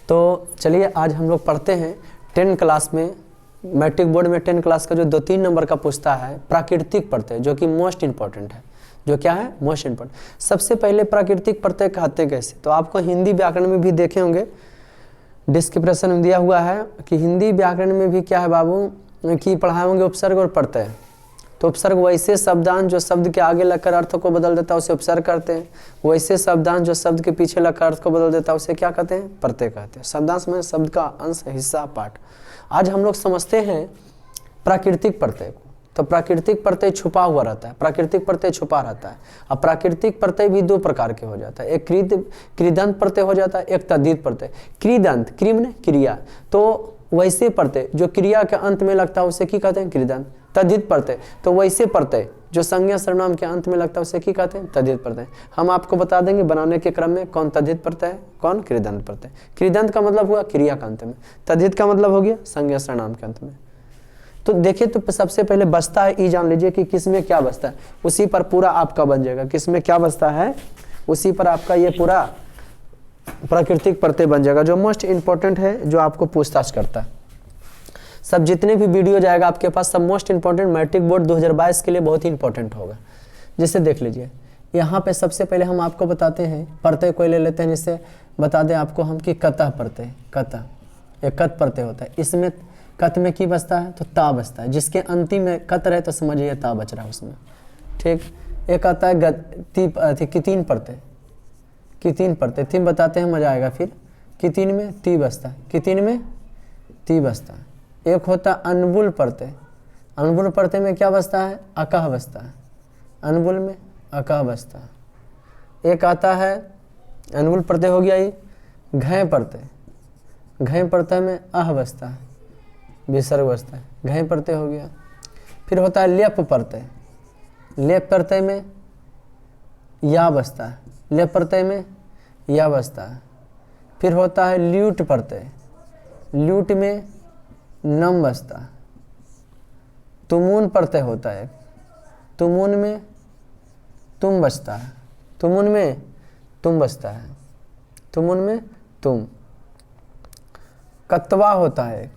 तो चलिए आज हम लोग पढ़ते हैं 10 क्लास में, मैट्रिक बोर्ड में 10 क्लास का जो 2-3 नंबर का पूछता है प्राकृतिक प्रत्यय, जो कि मोस्ट इंपॉर्टेंट है। जो क्या है? Most important. सबसे पहले प्राकृतिक प्रत्यय कहते कैसे, तो आपको हिंदी व्याकरण में भी देखे होंगे, डिस्क्रिप्शन में दिया हुआ है कि हिंदी व्याकरण में भी क्या है बाबू कि पढ़ाए होंगे उपसर्ग और प्रत्यय। तो उपसर्ग वैसे शब्दांश जो शब्द के आगे लगकर अर्थ को बदल देता है उसे उपसर्ग करते हैं, वैसे शब्दांश जो शब्द के पीछे लगकर अर्थ को बदल देता है उसे क्या कहते हैं? प्रत्यय कहते हैं। शब्दांश में शब्द का अंश, हिस्सा, पार्ट। आज हम लोग समझते हैं प्राकृतिक प्रत्यय को। तो प्राकृतिक प्रत्यय छुपा हुआ रहता है, प्राकृतिक प्रत्यय छुपा रहता है। अब प्राकृतिक प्रत्यय भी 2 प्रकार के हो जाता है, एक कृदंत प्रत्यय हो जाता है, एक तद्धित प्रत्यय। कृदंत, कृ ने क्रिया, तो वैसे प्रत्यय जो क्रिया के अंत में लगता है उसे क्या कहते हैं? कृदंत। तद्धित प्रत्यय, तो वैसे प्रत्यय जो संज्ञा सर्वनाम के अंत में लगता है उसे क्या कहते हैं? तद्धित प्रत्यय। हम आपको बता देंगे बनाने के क्रम में कौन तद्धित प्रत्यय है, कौन कृदंत प्रत्यय। कृदंत का मतलब हुआ क्रिया के अंत में, तद्धित का मतलब हो गया संज्ञा सर्वनाम के अंत में। तो देखिए, तो सबसे पहले बचता है, ये जान लीजिए कि किस में क्या बचता है, उसी पर पूरा आपका बन जाएगा। किस में क्या बचता है उसी पर आपका ये पूरा प्राकृतिक प्रत्यय बन जाएगा, जो मोस्ट इंपॉर्टेंट है, जो आपको पूछताछ करता है। सब जितने भी वीडियो जाएगा आपके पास सब मोस्ट इंपॉर्टेंट मैट्रिक बोर्ड 2022 के लिए बहुत ही इंपॉर्टेंट होगा। जैसे देख लीजिए, यहाँ पे सबसे पहले हम आपको बताते हैं प्रत्यय को ले लेते हैं। जिससे बता दें आपको हम कि कतः प्रत्यय, कतः एक कत प्रत्यय होता है। इसमें कत में की बचता है? तो ता बचता है। जिसके अंतिम में कत रहे तो समझिए ता बच रहा है उसमें, ठीक। एक आता है कितीन प्रत्यय, कितीन प्रत्यय, तीन बताते हैं मजा आएगा फिर। कितीन में ती बचता है, कितीन में ती बचता है। एक होता है अनबुल प्रत्यय, अनबुल प्रत्यय में क्या बचता है? अकह बचता है, अनबुल में अकह बचता है। एक आता है अनबुल प्रत्यय हो गया ये घय प्रत्यय, घय प्रत्यय में अह बचता है, विसर्ग बचता है, घय प्रत्यय हो गया। फिर होता है लेप प्रत्यय, लेप प्रत्यय में या बचता है, लेप प्रत्यय में या बचता है। फिर होता है ल्यूट प्रत्यय, ल्यूट में नम बचता है। तुमुन प्रत्यय होता है, तुमुन में तुम बचता है, तुमुन में तुम बचता है, तुमुन में तुम। कतवा होता है,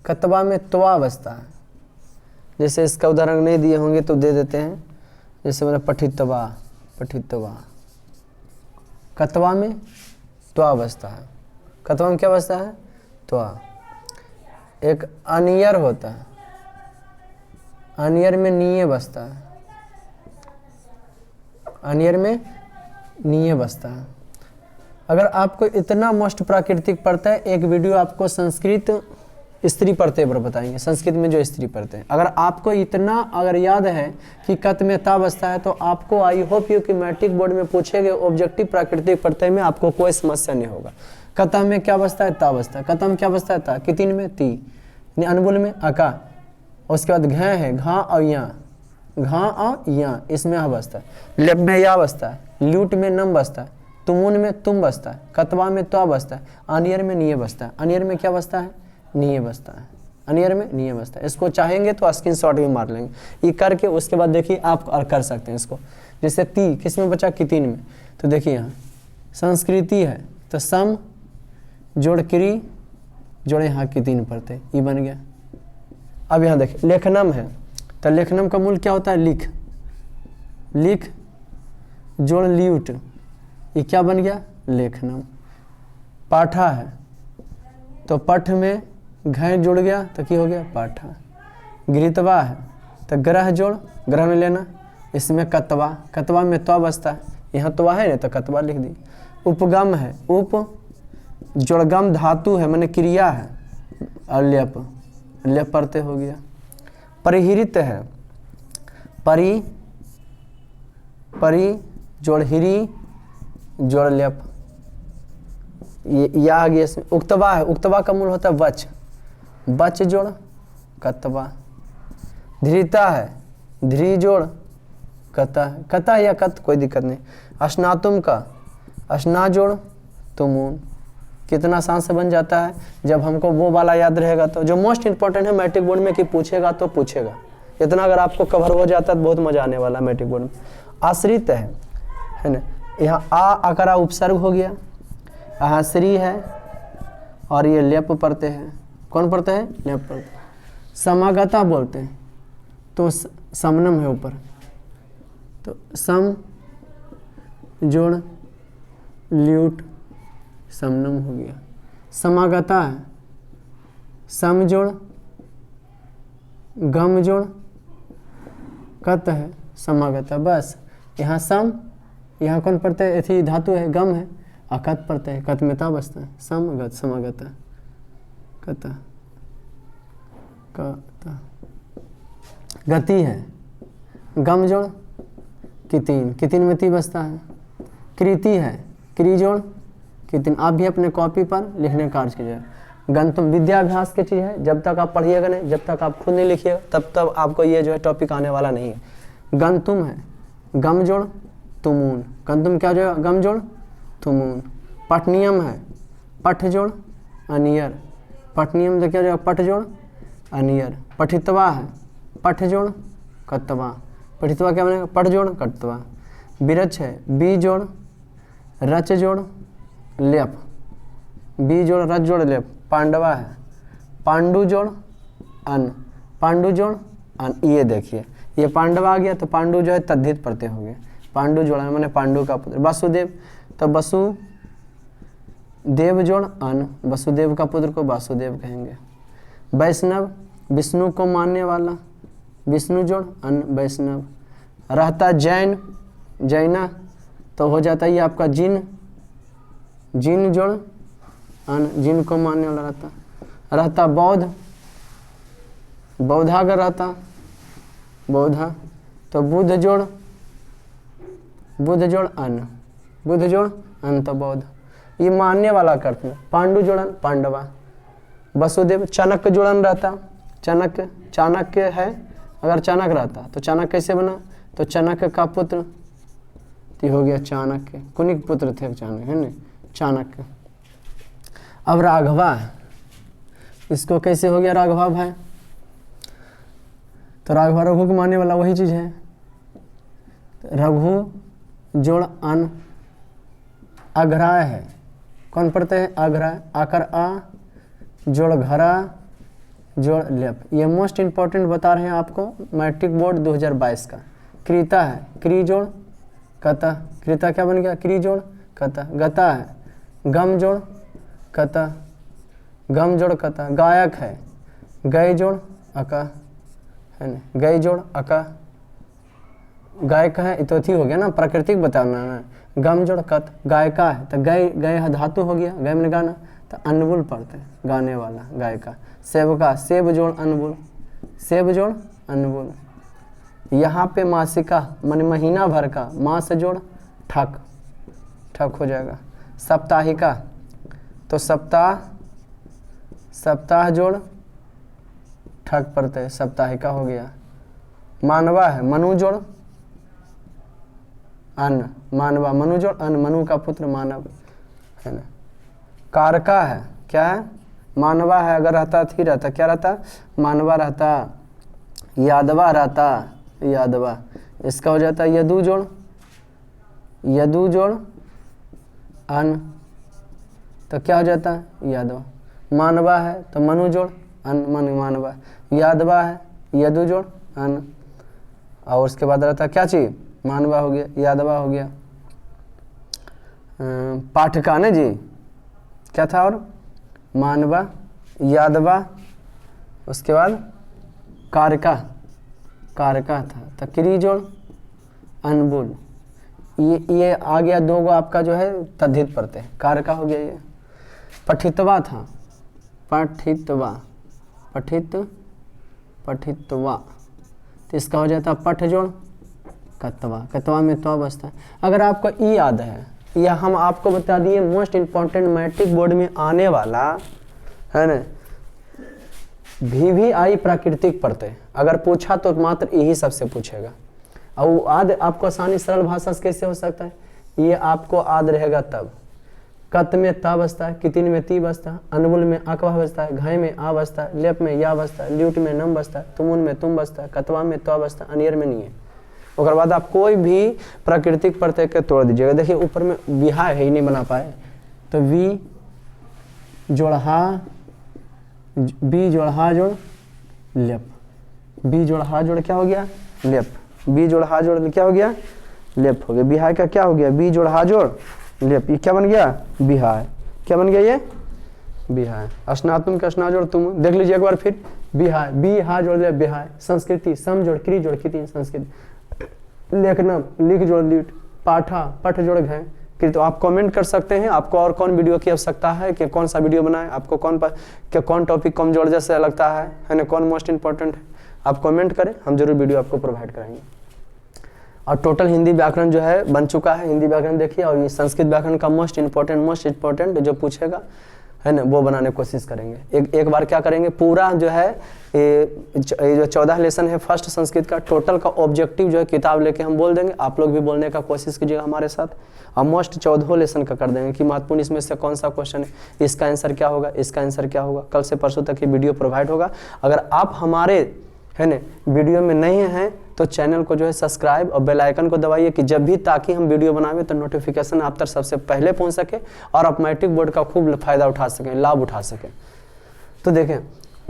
कतवा में त्वा बचता है। जैसे इसका उदाहरण नहीं दिए होंगे तो दे देते हैं। जैसे मतलब पठितवा, पठितवा, कतवा में त्वा बचता है, कतवा में क्या बचता है? त्वा। एक अनियर होता है, अनियर में नीये बचता है, अनियर में नीये बचता है। अगर आपको इतना मोस्ट प्राकृतिक प्रत्यय, एक वीडियो आपको संस्कृत स्त्री प्रत्यय पर बताएंगे, संस्कृत में जो स्त्री प्रत्यय। अगर आपको इतना अगर याद है कि कत में ता बचता है, तो आपको आई होप यू कि मैट्रिक बोर्ड में पूछे गए ऑब्जेक्टिव प्राकृतिक प्रत्यय में आपको कोई समस्या नहीं होगा। कतः में क्या बचता है? ता बचता है। कतः में क्या बचता है? ता। कितीन में ती, अनबुल में अका, उसके बाद घ है घा और या, घा और या, इसमें आ बचता है। लेप में या बचता है, ल्यूट में नम बचता है, तुमुन में तुम बचता है, कतवा में त्वा बचता है, अनियर में नीये बचता है। अनियर में क्या बचता है? नीये बचता है, अनियर में नीये बचता है। इसको चाहेंगे तो स्क्रीनशॉट भी मार लेंगे ये करके, उसके बाद देखिए आप कर सकते हैं इसको। जैसे ती किस में बचा? कितीन में। तो देखिए यहाँ संस्कृति है तो सम जोड़ क्री जोड़े यहाँ कितीन प्रत्यय, ये बन गया। अब यहाँ देखिए लेखनम है, तो लेखनम का मूल क्या होता है? लिख, लिख जोड़ ल्यूट, ये क्या बन गया? लेखनम। पाठा है तो पठ में घय जुड़ गया तो क्या हो गया? पाठा। गृहत्वा है तो ग्रह जोड़, ग्रह में लेना, इसमें कतवा, कतवा में त्वा बचता है, यहाँ त्वा है ना तो कतवा लिख दी। उपगम है, उप जोड़गम धातु है मैंने क्रिया है, और लेप, लेप प्रत्यय हो गया। परिहृत है, परि, परि जोड़ हिरी जोड़ लेप, ये या आ गया इसमें। उक्तवा है, उक्तवा का मूल होता है वच, बच जोड़ कतवा। धृता है, ध्री जोड़ कता है, कता या कत कोई दिक्कत नहीं। अश्नातुम का अश्ना जोड़ तुमुन। कितना आसान से बन जाता है जब हमको वो वाला याद रहेगा। तो जो मोस्ट इंपॉर्टेंट है मैट्रिक बोर्ड में कि पूछेगा तो पूछेगा, इतना अगर आपको कवर हो जाता है तो बहुत मजा आने वाला है मैट्रिक बोर्ड में। आश्रित है ना, यहाँ आ अकरा उपसर्ग हो गया, यहाँ श्री है और ये लेप पढ़ते हैं। कौन पढ़ते हैं? लेप पढ़ते हैं। समागता बोलते हैं तो समनम है ऊपर, तो सम जोड़ ल्यूट समनम हो गया। समागता है सम जोड़ गम जोड़ कत है समागता। बस यहाँ सम, यहाँ कौन पढ़ते हैं? ऐसी धातु है गम है, अकत पढ़ते हैं, कत में ता बसता है, समगत समागता कत कत। गति है गम जोड़ कितिन, कितिन में ती बसता है। कृति है क्री जोड़ कितिन। आप भी अपने कॉपी पर लिखने का कार्य कीजिए। गंतुम विद्याभ्यास की चीज़ है, जब तक आप पढ़िएगा नहीं, जब तक आप खुद नहीं लिखिएगा तब तक आपको ये जो है टॉपिक आने वाला नहीं है। गंतुम है गम जोड़ तुमून, गंतुम क्या जो है? गम जोड़ तुमून। पठनियम है पठ जोड़ अनियर, पठनियम तो क्या जो? पठ जोड़ अनियर। पठितवा है पठ जोड़ कत्तवा, पठितवा क्या बनेगा? पठ जोड़ कत्तवा। विरच है बी जोड़ रच जोड़ लेप, बी जोड़ रच जोड़ लेप। पांडवा है पांडु जोड़ अन, पांडु जोड़ अन। ये देखिए ये पांडवा आ गया तो पांडु जो है तद्धित प्रत्यय हो गया। पांडु जोड़ा मैंने पांडु का पुत्र। वासुदेव तो वसु देव जोड़ अन, वसुदेव का पुत्र को वासुदेव कहेंगे। वैष्णव विष्णु को मानने वाला, विष्णु जोड़ अन वैष्णव। रहता जैन जैना तो हो जाता है ये आपका जिन, जिन जोड़ अन, जिन को मानने वाला रहता। रहता बौद्ध, बौद्धा का रहता बौद्धा तो बुद्ध जोड़, बुद्ध जोड़ अन, बुद्ध जोड़ अन तो बौद्ध। ये मानने वाला करते हैं। पांडु जोड़न पांडवा। वसुदेव चाणक्य जोड़न रहता, चाणक्य चाणक्य है, अगर चाणक्य रहता तो चाणक्य कैसे बना? तो चाणक्य का पुत्र तो हो गया चाणक्य, कुनी के पुत्र थे चाणक्य, है ना चाणक्य। अब राघवा, इसको कैसे हो गया राघवा भाई? तो राघवा रघु को मानने वाला वही चीज है। रघु जोड़ अन। अघराय है, कौन पढ़ते हैं? अघराय, आकर आ जोड़ घरा जोड़ लेप। ये मोस्ट इंपॉर्टेंट बता रहे हैं आपको मैट्रिक बोर्ड 2022 का। कृता है क्री जोड़ कता, कृता क्या बन गया? क्री जोड़ कता। गता है गम जोड़ कता, गम जोड़ कता। गायक है गय जोड़ अका, है ना, गय जोड़ अका। गायक है तो थी हो गया ना, प्राकृतिक बताना है। गम जोड़ कत। गायका है तो गय, गय धातु हो गया, गय में गाना तो अनबुल पढ़ते हैं, गाने वाला गायका। सेवका सेब जोड़ अनबुल, सेब जोड़ अनबुल। यहाँ पे मासिका मन महीना भर का, मास जोड़ ठक, ठक हो जाएगा। साप्ताहिका तो सप्ताह, सप्ताह जोड़ ठक पड़ते हैं, साप्ताहिका हो गया। मानवा है मनु जोड़ अन्न, मानवा मनु जोड़ अन्न, मनु का पुत्र मानव, है ना। कारका है क्या है? मानवा है, अगर रहता थी रहता क्या रहता? मानवा रहता। यादवा रहता, यादवा। इसका हो जाता यदु जोड़, यदु जोड़ अन तो क्या हो जाता है? यादवा। मानवा है तो मनु जोड़ अन, मन मानवा। यादवा है यदु जोड़ अन, और उसके बाद रहता क्या चीज? मानवा हो गया, यादवा हो गया। पाठका ने जी क्या था? और मानवा यादवा, उसके बाद कारका, कारका था तो क्री जोड़ अनबुल। ये आ गया दो गो आपका जो है तद्धित पढ़ते हैं, कारका हो गया ये। पठितवा था, पठितवा, पठित पठितवा तो इसका हो जाता पठ जोड़ कत्वा, कत्वा में तो बसता है। अगर आपको ई याद है, यह हम आपको बता दिए मोस्ट इम्पॉर्टेंट मैट्रिक बोर्ड में आने वाला है ना, भी आई प्राकृतिक पढ़ते। अगर पूछा तो मात्र यही सबसे पूछेगा। और वो आद आपको आसानी सरल भाषा से कैसे हो सकता है? ये आपको आद रहेगा तब। कत में ता बसता है, कितिन में ती बसता है, अनबुल में अकवा बसता है, घय में आ बसता है, लेप में या बसता है, ल्यूट में नम बसता है, तुमुन में तुम बसता है, कतवा में तो बसता है, अनियर में नहीं है। उसके बाद आप कोई भी प्राकृतिक प्रत्यय के तोड़ दीजिएगा। देखिए ऊपर में विहा है ही नहीं बना पाए तो वी जोड़ हा, बी जोड़ हा जोड़ लेप, बी जोड़ हा जोड़ क्या हो गया लेप, बी जोड़ हा जोड़ क्या हो गया लेप हो गया। बिहाय का क्या हो गया बी जोड़ हा जोड़ लेप, ये क्या बन गया बिहाय, क्या बन गया ये बिहाय। अस्नातुम का अस्ना जोड़ तुम, देख लीजिए एक बार फिर, बिहाय बी हा जोड़ लेप बिहाय। संस्कृति सम जोड़ क्री जोड़ कृति संस्कृति। लेखनम लिख जोड़ लीट, पाठा पठ जोड़ घय कृत। तो आप कमेंट कर सकते हैं आपको और कौन वीडियो की आवश्यकता है कि कौन सा वीडियो बनाए, आपको कौन टॉपिक कम जोड़ जैसे लगता है ना, कौन मोस्ट इंपॉर्टेंट है, आप कमेंट करें, हम जरूर वीडियो आपको प्रोवाइड कराएंगे। और टोटल हिंदी व्याकरण जो है बन चुका है, हिंदी व्याकरण देखिए, और ये संस्कृत व्याकरण का मोस्ट इंपॉर्टेंट जो पूछेगा है ना वो बनाने की कोशिश करेंगे। एक बार क्या करेंगे पूरा जो है ये जो 14 लेसन है फर्स्ट संस्कृत का टोटल का ऑब्जेक्टिव जो है किताब लेके हम बोल देंगे, आप लोग भी बोलने का कोशिश कीजिएगा हमारे साथ। और मोस्ट 14 लेसन का कर देंगे कि महत्वपूर्ण इसमें से कौन सा क्वेश्चन है, इसका आंसर क्या होगा, इसका आंसर क्या होगा। कल से परसों तक ये वीडियो प्रोवाइड होगा। अगर आप हमारे है ना वीडियो में नहीं हैं तो चैनल को जो है सब्सक्राइब और बेल आइकन को दबाइए कि जब भी ताकि हम वीडियो बनावे तो नोटिफिकेशन आप तक सबसे पहले पहुंच सके और आप मैट्रिक बोर्ड का खूब फायदा उठा सकें, लाभ उठा सकें। तो देखें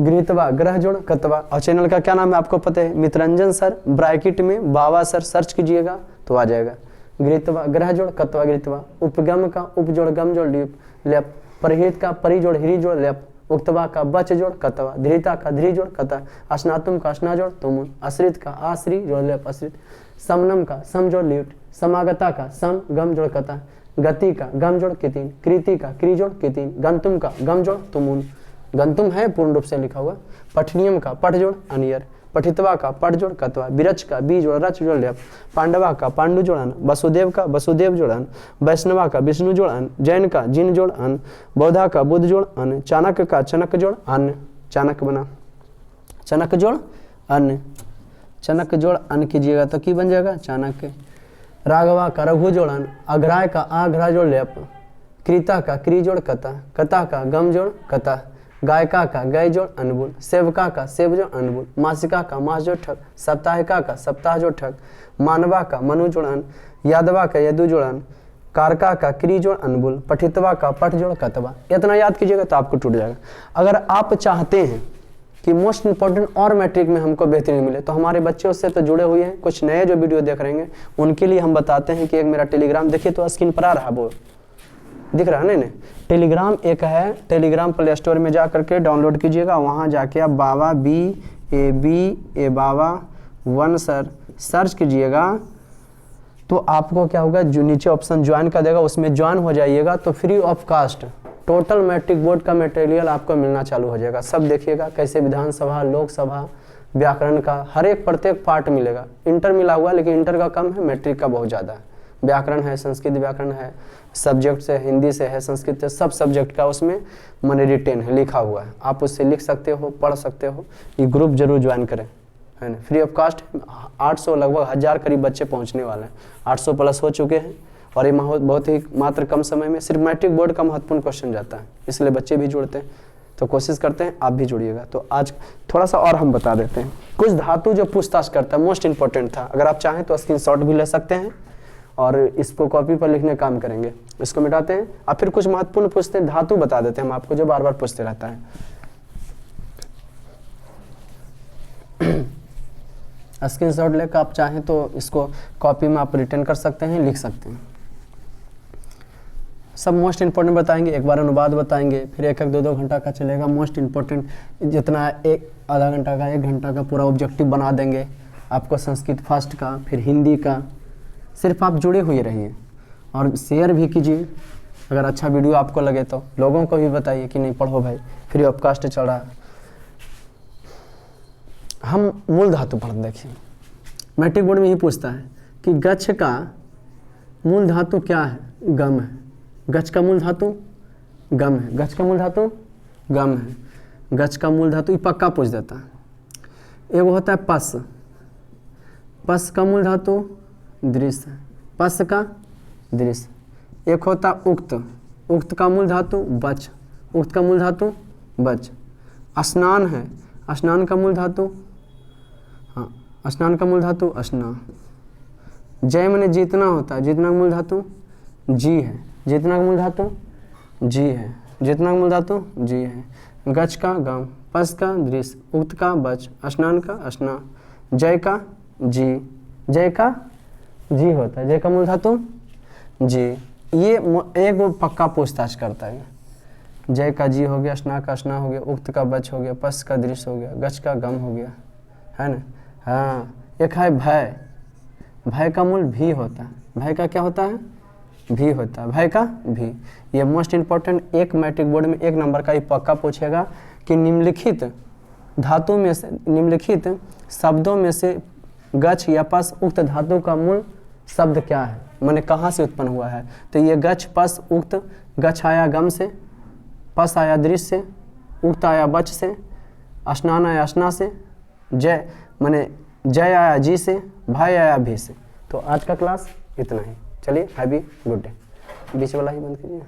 गृहतवा ग्रह जोड़ कतवा, और चैनल का क्या नाम है आपको पता है, मित्रंजन सर, ब्रैकेट में बाबा सर सर्च कीजिएगा तो आ जाएगा। गृहतवा ग्रह जोड़ कतवा गृहतवा, उपगम का उप जोड़ गम जोड़ लेप, परिहित का परि जोड़ हिरी जोड़ लेप, उक्तवा का बच जोड़ कतवा, धृता का धृ जोड़ कता, अस्नातुम का अस्ना जोड़ तुमुन, आश्रित का आश्री जोड़ लेप आश्रित, समनम का सम जोड़ ल्यूट, समागता का सम गम जोड़ कता, गति का गम जोड़ कितिन, कृति का क्री जोड़ कितिन, गंतुम का गम जोड़ तुमुन, गंतुम है पूर्ण रूप से लिखा हुआ, पठनियम का पठ जोड़ अनियर, पठितवा का पठ जोड़ कतवा, विरच का बी जोड़ रच जोड़ लेप, पांडवा का पांडु जोड़ अन, वसुदेव का वसुदेव जोड़ अन, वैष्णवा का विष्णु जोड़ अन, जैन का जिन जोड़ अन, बौद्धा का बुद्ध जोड़ अन, चाणक्य का चनक जोड़ अन, चाणक्य बना चनक जोड़ अन, चनक जोड़ अन कीजिएगा तो की बन जाएगा चाणक्य। राघवा का रघु जोड़ अन, अघराय का आघरा जोड़ लेप, कृता का क्री जोड़ कता, कता का गम जोड़ कता, गायिका का गय जोड़ अनबुल, सेवका का सेव जोड़ अनबुल, मासिका का मास जोड़ ठग, साप्ताहिका का सप्ताह जोड़ ठग, मानवा का मनु जोड़ अन, यादवा का यदु जोड़ अन, कारका का क्री जोड़ अनबुल, पठितवा का पठ जोड़ कतवा। इतना याद कीजिएगा तो आपको टूट जाएगा। अगर आप चाहते हैं कि मोस्ट इंपॉर्टेंट और मैट्रिक में हमको बेहतरीन मिले तो हमारे बच्चे उससे तो जुड़े हुए हैं, कुछ नए जो वीडियो देख रहे हैं उनके लिए हम बताते हैं कि एक मेरा टेलीग्राम देखिए तो स्क्रीन पर आ रहा वो दिख रहा है ना, टेलीग्राम एक है, टेलीग्राम प्ले स्टोर में जा करके डाउनलोड कीजिएगा, वहाँ जाके आप बाबा BAB बाबा 1 सर सर्च कीजिएगा तो आपको क्या होगा जो नीचे ऑप्शन ज्वाइन का देगा उसमें ज्वाइन हो जाइएगा तो free of cost total matric board का मटेरियल आपको मिलना चालू हो जाएगा। सब देखिएगा कैसे विधानसभा लोकसभा व्याकरण का हर एक प्रत्येक पार्ट मिलेगा। इंटर मिला हुआ लेकिन इंटर का कम है, मैट्रिक का बहुत ज़्यादा है। व्याकरण है, संस्कृत व्याकरण है, सब्जेक्ट से हिंदी से है, संस्कृत से, सब सब्जेक्ट का उसमें मैंने रिटेन है लिखा हुआ है, आप उससे लिख सकते हो, पढ़ सकते हो। ये ग्रुप जरूर ज्वाइन करें है ना, फ्री ऑफ कास्ट। 800 लगभग 1000 करीब बच्चे पहुंचने वाले हैं, 800 प्लस हो चुके हैं और ये बहुत ही मात्र कम समय में सिर्फ मैट्रिक बोर्ड का महत्वपूर्ण क्वेश्चन जाता है, इसलिए बच्चे भी जुड़ते हैं। तो कोशिश करते हैं आप भी जुड़िएगा। तो आज थोड़ा सा और हम बता देते हैं कुछ धातु जो पूछताछ करता है, मोस्ट इंपॉर्टेंट था। अगर आप चाहें तो स्क्रीनशॉट भी ले सकते हैं और इसको कॉपी पर लिखने काम करेंगे। इसको मिटाते हैं और फिर कुछ महत्वपूर्ण पूछते हैं, धातु बता देते हैं हम आपको जो बार बार पूछते रहता है। स्क्रीनशॉट लेकर आप चाहें तो इसको कॉपी में आप रिटर्न कर सकते हैं, लिख सकते हैं। सब मोस्ट इंपॉर्टेंट बताएंगे, एक बार अनुवाद बताएंगे, फिर 1-2 घंटा का चलेगा। मोस्ट इंपॉर्टेंट जितना एक आधा घंटा का 1 घंटा का पूरा ऑब्जेक्टिव बना देंगे आपको, संस्कृत फर्स्ट का, फिर हिंदी का। सिर्फ आप जुड़े हुए रहिए और शेयर भी कीजिए। अगर अच्छा वीडियो आपको लगे तो लोगों को भी बताइए कि नहीं पढ़ो भाई, फ्री ऑफ कास्ट चल रहा है। हम मूल धातु पढ़ देखिए, मैट्रिक बोर्ड में ही पूछता है कि गच्छ का मूल धातु क्या है, गम है। गच्छ का मूल धातु गम है, गच्छ का मूल धातु गम है, गच्छ का मूल धातु, ये पक्का पूछ देता है। एक होता है पस, पस का मूल धातु दृश्य, पस का दृश्य। एक होता उक्त, उक्त का मूल धातु बच, उक्त का मूल धातु बच। स्नान है, स्नान का मूल धातु, हाँ स्नान का मूल धातु अस्ना। जय मैंने जीतना होता है, जीतना का मूल धातु जी है, जीतना का मूल धातु जी है। जितना मूल धातु जी है, गच का गम, पस का दृश्य, उक्त का बच, स्नान का अस्ना, जय का जी, जय का जी होता है, जय का मूल धातु जी। ये एक वो पक्का पूछताछ करता है। जय का जी हो गया, स्ना का स्ना हो गया, उक्त का बच हो गया, पस का दृश्य हो गया, गच का गम हो गया, है ना। हाँ, एक है भय, भय का मूल भी होता है, भय का क्या होता है भी होता है, भय का भी। ये मोस्ट इंपॉर्टेंट, एक मैट्रिक बोर्ड में 1 नंबर का ये पक्का पूछेगा कि निम्नलिखित धातु में से, निम्नलिखित शब्दों में से गच या पस उक्त धातु का मूल शब्द क्या है, माने कहाँ से उत्पन्न हुआ है। तो ये गच पस उक्त, गच आया गम से, पस आया दृश्य से, उक्त आया बच से, स्नान आया स्ना से, जय माने जय आया जी से, भाई आया भी से। तो आज का क्लास इतना ही। चलिए, हैवी गुड डे। बीच वाला ही बंद कीजिए।